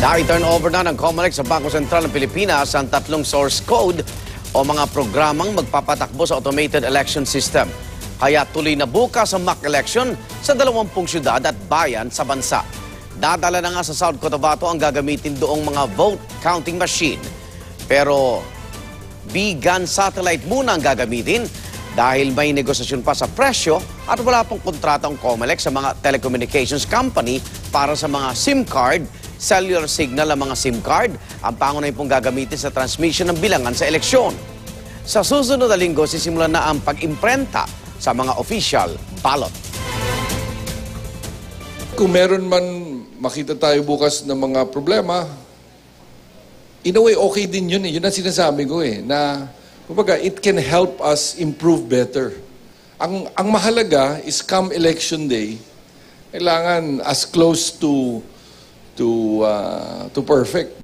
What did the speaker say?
Na-turnover na ng COMELEC sa Bangko Sentral ng Pilipinas ang 3 source code o mga programang magpapatakbo sa automated election system. Kaya tuloy na bukas ang mock election sa 20 syudad at bayan sa bansa. Dadala na nga sa South Cotabato ang gagamitin doong mga vote counting machine. Pero bigan satellite muna ang gagamitin dahil may negosasyon pa sa presyo at wala pong kontrata ang COMELEC sa mga telecommunications company para sa mga SIM card, cellular signal ang mga SIM card, ang pangunay pong gagamitin sa transmission ng bilangan sa eleksyon. Sa susunod na linggo, sisimulan na ang pag-imprenta sa mga official ballot. Kung meron man makita tayo bukas ng mga problema, in a way, okay din yun eh. Yun ang sinasabi ko eh, na kumbaga, it can help us improve better. Ang mahalaga is come election day, kailangan as close to perfect.